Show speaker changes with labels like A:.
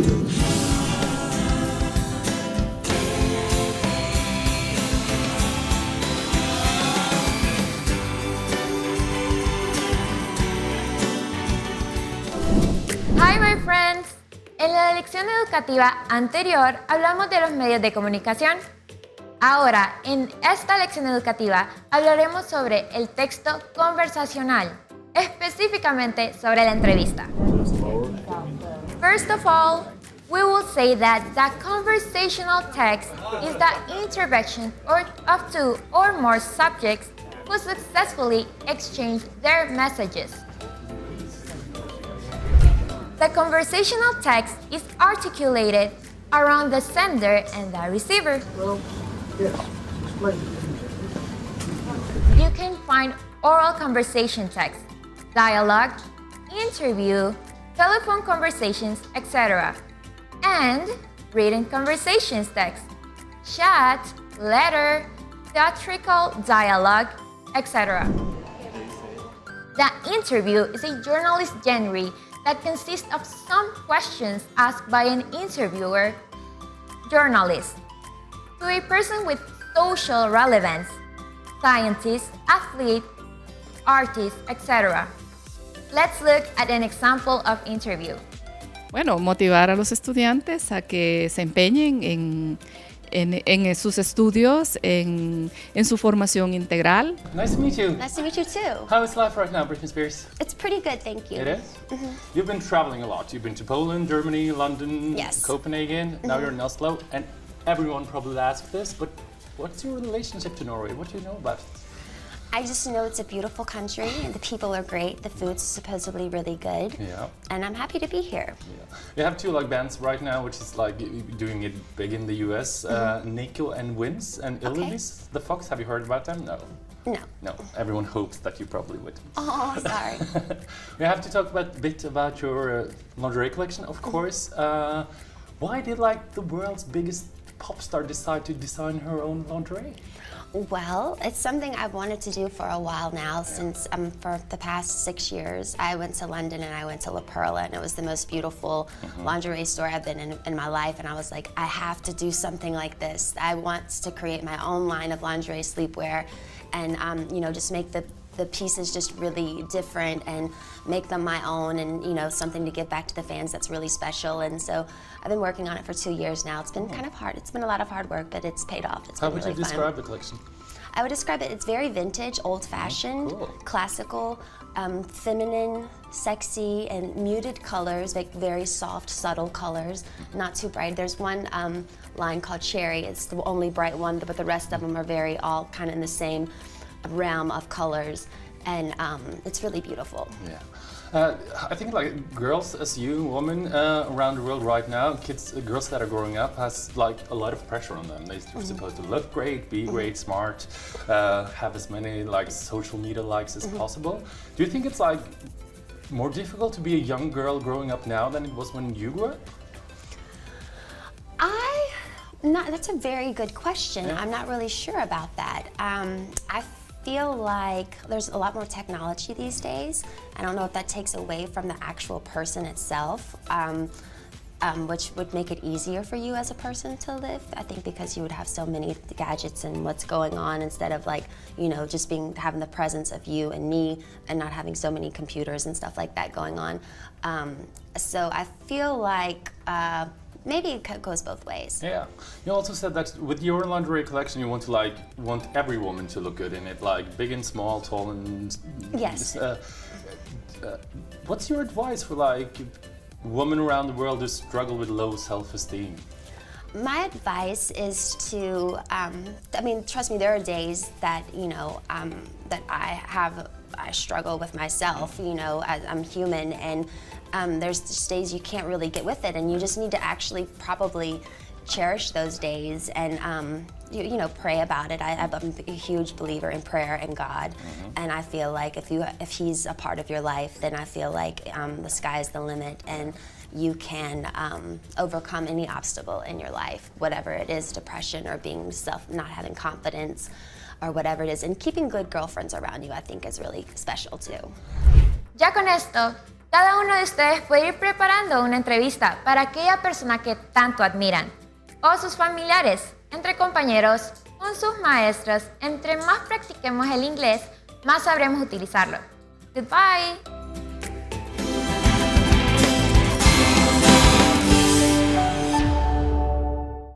A: Hi my friends! En la lección educativa anterior hablamos de los medios de comunicación. Ahora, en esta lección educativa hablaremos sobre el texto conversacional, específicamente sobre la entrevista. First of all, we will say that the conversational text is the intervention of two or more subjects who successfully exchange their messages. The conversational text is articulated around the sender and the receiver.
B: Yes, explain.
A: You can find oral conversation text, dialogue, interview, telephone conversations, etc. And written conversations text, chat, letter, theatrical dialogue, etc. The interview is a journalist genre that consists of some questions asked by an interviewer, journalist, to a person with social relevance, scientist, athlete, artist, etc. Let's look at an example of interview.
C: Bueno, motivar a los estudiantes a que se empeñen en sus estudios, en su formación integral.
D: Nice to meet you.
E: Nice to meet you too.
D: How is life right now, Britney Spears?
E: It's pretty good, thank you.
D: It is? You've been traveling a lot. You've been to Poland, Germany, London,
E: Yes.
D: Copenhagen. Now you're in Oslo. And everyone probably asks this, but what's your relationship to Norway? What do you know about it?
E: I just know it's a beautiful country and the people are great. The food's supposedly really good.
D: Yeah.
E: And I'm happy to be here.
D: Yeah. You have two bands right now, which is doing it big in the US. Nico and Wins and Ylvis the Fox. Have you heard about them? No.
E: No.
D: No. Everyone hopes that you probably would.
E: Oh, sorry.
D: We have to talk a bit about your lingerie collection, of course. Why did the world's biggest pop star decide to design her own lingerie?
E: Well, it's something I've wanted to do for a while now since for the past 6 years. I went to London and I went to La Perla and it was the most beautiful lingerie store I've been in my life, and I was like, I have to do something like this. I want to create my own line of lingerie sleepwear and just make the pieces just really different and make them my own, and something to give back to the fans that's really special. And so I've been working on it for 2 years now. It's been kind of hard. It's been a lot of hard work, but it's paid off.
D: How would you describe the collection?
E: I would describe it, it's very vintage, old-fashioned,
D: Cool.
E: classical, feminine, sexy, and muted colors, very soft, subtle colors, not too bright. There's one line called Cherry. It's the only bright one, but the rest of them are all kind of in the same realm of colors, and it's really beautiful.
D: Yeah. I think girls as you, women around the world right now, girls that are growing up has a lot of pressure on them. They're supposed to look great, be great, smart, have as many social media likes as possible. Do you think it's more difficult to be a young girl growing up now than it was when you grew up?
E: That's a very good question.
D: Yeah.
E: I'm not really sure about that. I feel like there's a lot more technology these days. I don't know if that takes away from the actual person itself, which would make it easier for you as a person to live. I think because you would have so many gadgets and what's going on instead of just having the presence of you and me and not having so many computers and stuff like that going on. So I feel like maybe it goes both ways.
D: Yeah. You also said that with your lingerie collection, you want to want every woman to look good in it, big and small, tall and.
E: Yes.
D: What's your advice for women around the world who struggle with low self-esteem?
E: My advice is to, trust me, there are days that, that I struggle with myself, as I'm human, and there's just days you can't really get with it, and you just need to actually probably cherish those days and, pray about it. I'm a huge believer in prayer and God, and I feel like if He's a part of your life, then I feel like the sky's the limit, and you can overcome any obstacle in your life, whatever it is, depression or not having confidence or whatever it is. And keeping good girlfriends around you, I think, is really special too.
A: Ya con esto, Cada uno de ustedes puede ir preparando una entrevista para aquella persona que tanto admiran, o sus familiares, entre compañeros, con sus maestros. Entre más practiquemos el inglés, más sabremos utilizarlo. Goodbye!